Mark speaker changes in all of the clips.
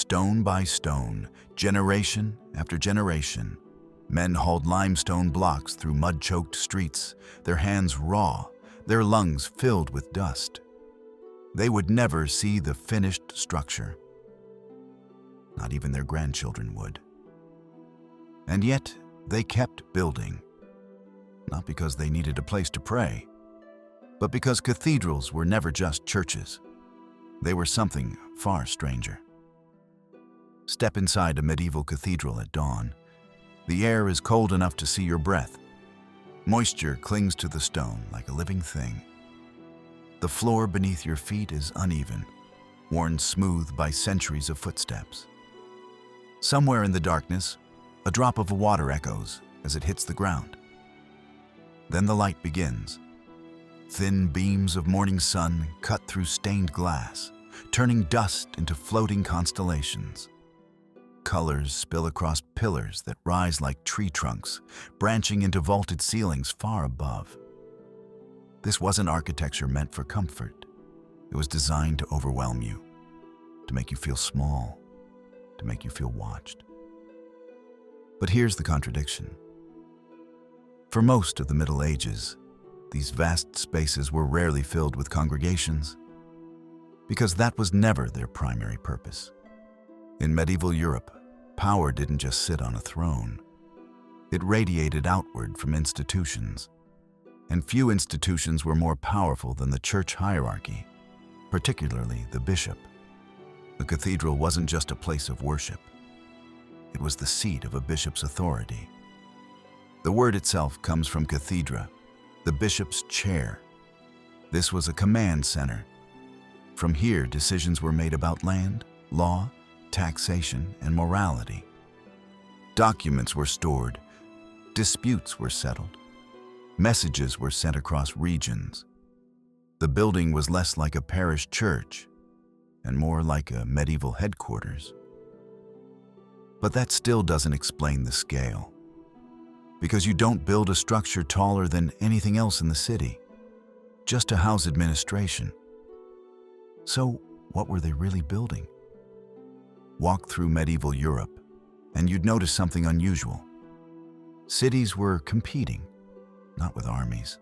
Speaker 1: Stone by stone, generation after generation, men hauled limestone blocks through mud-choked streets, their hands raw, their lungs filled with dust. They would never see the finished structure. Not even their grandchildren would. And yet, they kept building. Not because they needed a place to pray, but because cathedrals were never just churches. They were something far stranger. Step inside a medieval cathedral at dawn. The air is cold enough to see your breath. Moisture clings to the stone like a living thing. The floor beneath your feet is uneven, worn smooth by centuries of footsteps. Somewhere in the darkness, a drop of water echoes as it hits the ground. Then the light begins. Thin beams of morning sun cut through stained glass, turning dust into floating constellations. Colors spill across pillars that rise like tree trunks, branching into vaulted ceilings far above. This wasn't architecture meant for comfort. It was designed to overwhelm you, to make you feel small, to make you feel watched. But here's the contradiction. For most of the Middle Ages, these vast spaces were rarely filled with congregations, because that was never their primary purpose. In medieval Europe, power didn't just sit on a throne. It radiated outward from institutions, and few institutions were more powerful than the church hierarchy, particularly the bishop. A cathedral wasn't just a place of worship. It was the seat of a bishop's authority. The word itself comes from cathedra, the bishop's chair. This was a command center. From here, decisions were made about land, law, taxation, and morality. Documents were stored, disputes were settled, messages were sent across regions. The building was less like a parish church and more like a medieval headquarters. But that still doesn't explain the scale, because you don't build a structure taller than anything else in the city, just to house administration. So what were they really building? Walk through medieval Europe, and you'd notice something unusual. Cities were competing, not with armies,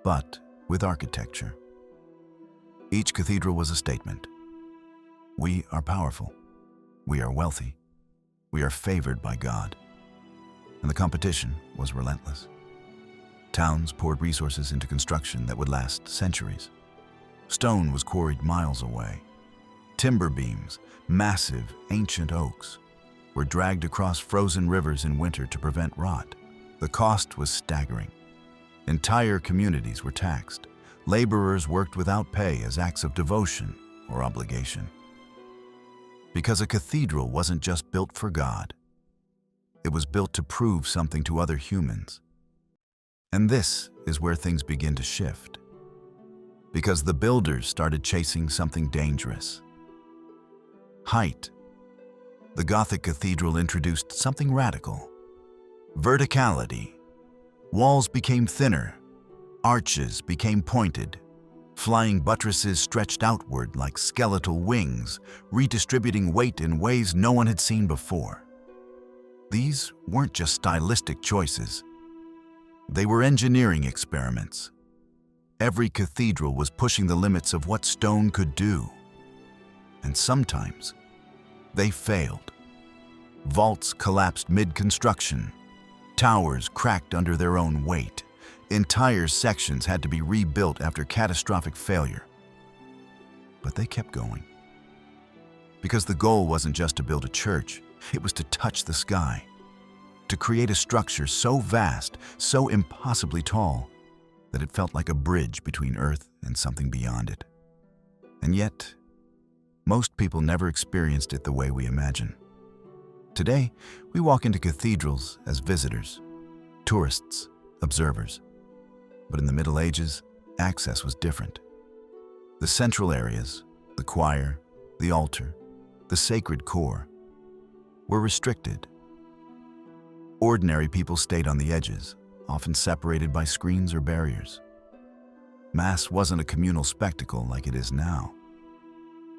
Speaker 1: but with architecture. Each cathedral was a statement. We are powerful. We are wealthy. We are favored by God. And the competition was relentless. Towns poured resources into construction that would last centuries. Stone was quarried miles away. Timber beams, massive ancient oaks, were dragged across frozen rivers in winter to prevent rot. The cost was staggering. Entire communities were taxed. Laborers worked without pay as acts of devotion or obligation. Because a cathedral wasn't just built for God. It was built to prove something to other humans. And this is where things begin to shift. Because the builders started chasing something dangerous. Height. The Gothic cathedral introduced something radical. Verticality. Walls became thinner. Arches became pointed. Flying buttresses stretched outward like skeletal wings, redistributing weight in ways no one had seen before. These weren't just stylistic choices. They were engineering experiments. Every cathedral was pushing the limits of what stone could do. And sometimes, they failed. Vaults collapsed mid-construction. Towers cracked under their own weight. Entire sections had to be rebuilt after catastrophic failure. But they kept going. Because the goal wasn't just to build a church, it was to touch the sky. To create a structure so vast, so impossibly tall, that it felt like a bridge between Earth and something beyond it. And yet, most people never experienced it the way we imagine. Today, we walk into cathedrals as visitors, tourists, observers. But in the Middle Ages, access was different. The central areas, the choir, the altar, the sacred core, were restricted. Ordinary people stayed on the edges, often separated by screens or barriers. Mass wasn't a communal spectacle like it is now.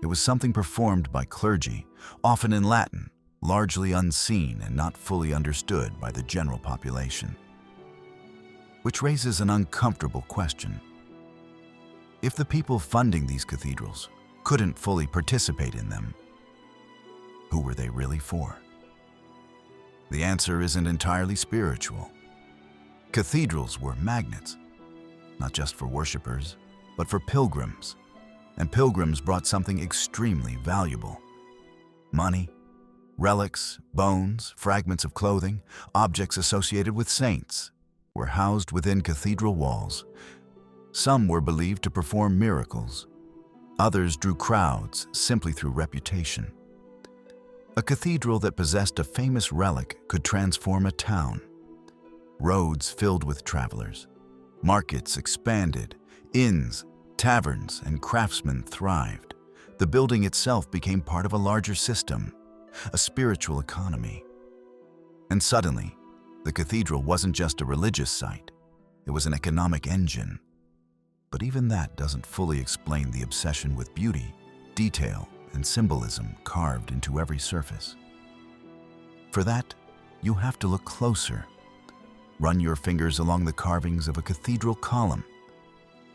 Speaker 1: It was something performed by clergy, often in Latin, largely unseen and not fully understood by the general population. Which raises an uncomfortable question. If the people funding these cathedrals couldn't fully participate in them, who were they really for? The answer isn't entirely spiritual. Cathedrals were magnets, not just for worshippers, but for pilgrims. And pilgrims brought something extremely valuable: money, relics, bones, fragments of clothing, objects associated with saints were housed within cathedral walls. Some were believed to perform miracles. Others drew crowds simply through reputation. A cathedral that possessed a famous relic could transform a town. Roads filled with travelers. Markets expanded. Inns, taverns, and craftsmen thrived. The building itself became part of a larger system, a spiritual economy. And suddenly, the cathedral wasn't just a religious site, it was an economic engine. But even that doesn't fully explain the obsession with beauty, detail, and symbolism carved into every surface. For that, you have to look closer. Run your fingers along the carvings of a cathedral column.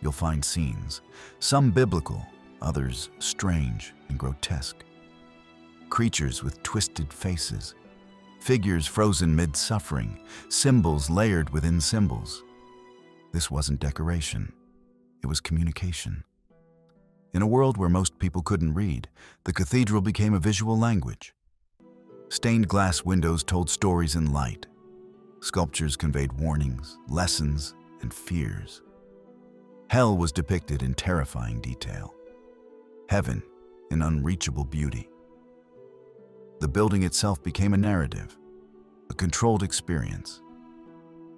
Speaker 1: You'll find scenes, some biblical, others strange and grotesque. Creatures with twisted faces, figures frozen mid-suffering, symbols layered within symbols. This wasn't decoration, it was communication. In a world where most people couldn't read, the cathedral became a visual language. Stained glass windows told stories in light. Sculptures conveyed warnings, lessons, and fears. Hell was depicted in terrifying detail. Heaven in unreachable beauty. The building itself became a narrative, a controlled experience,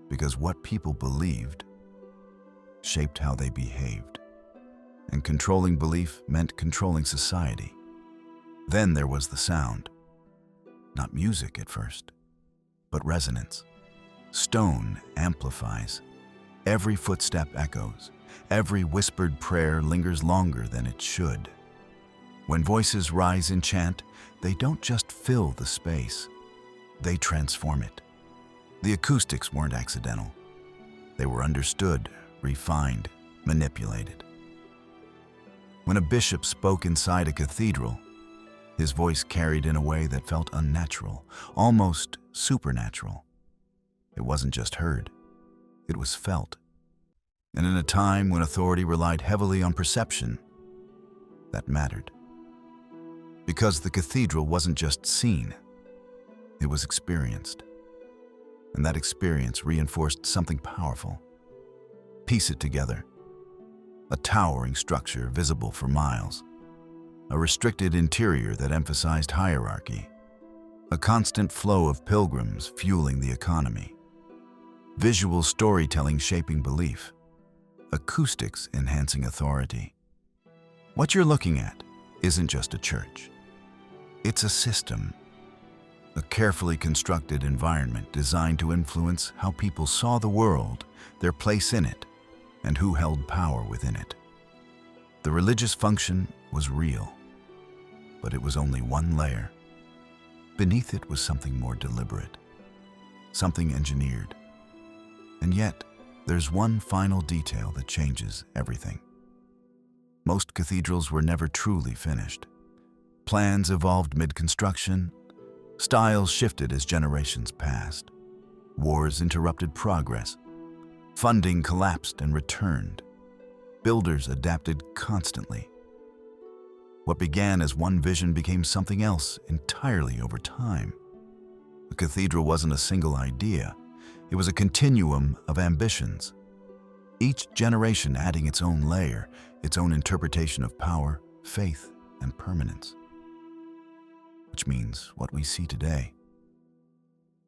Speaker 1: because what people believed shaped how they behaved. And controlling belief meant controlling society. Then there was the sound. Not music at first, but resonance. Stone amplifies. Every footstep echoes. Every whispered prayer lingers longer than it should. When voices rise in chant, they don't just fill the space, they transform it. The acoustics weren't accidental. They were understood, refined, manipulated. When a bishop spoke inside a cathedral, his voice carried in a way that felt unnatural, almost supernatural. It wasn't just heard, it was felt. And in a time when authority relied heavily on perception, that mattered. Because the cathedral wasn't just seen, it was experienced. And that experience reinforced something powerful. Piece it together. A towering structure visible for miles. A restricted interior that emphasized hierarchy. A constant flow of pilgrims fueling the economy. Visual storytelling shaping belief. Acoustics enhancing authority. What you're looking at isn't just a church. It's a system. A carefully constructed environment designed to influence how people saw the world, their place in it, and who held power within it. The religious function was real, but it was only one layer. Beneath it was something more deliberate, something engineered. And yet, there's one final detail that changes everything. Most cathedrals were never truly finished. Plans evolved mid-construction. Styles shifted as generations passed. Wars interrupted progress. Funding collapsed and returned. Builders adapted constantly. What began as one vision became something else entirely over time. A cathedral wasn't a single idea. It was a continuum of ambitions. Each generation adding its own layer, its own interpretation of power, faith, and permanence. Which means what we see today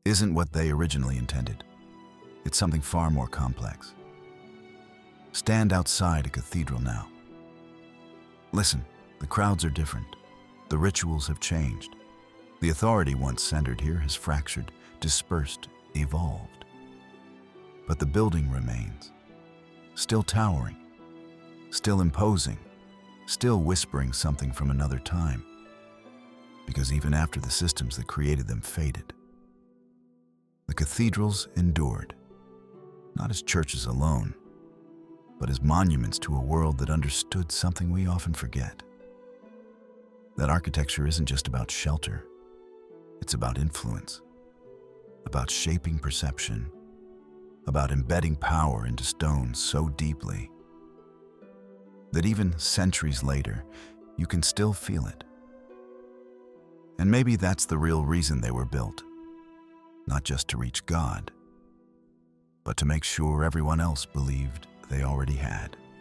Speaker 1: isn't what they originally intended. It's something far more complex. Stand outside a cathedral now. Listen, the crowds are different. The rituals have changed. The authority once centered here has fractured, dispersed, evolved. But the building remains, still towering, still imposing, still whispering something from another time, because even after the systems that created them faded, the cathedrals endured, not as churches alone, but as monuments to a world that understood something we often forget. That architecture isn't just about shelter, it's about influence, about shaping perception, about embedding power into stone so deeply that even centuries later, you can still feel it. And maybe that's the real reason they were built, not just to reach God, but to make sure everyone else believed they already had.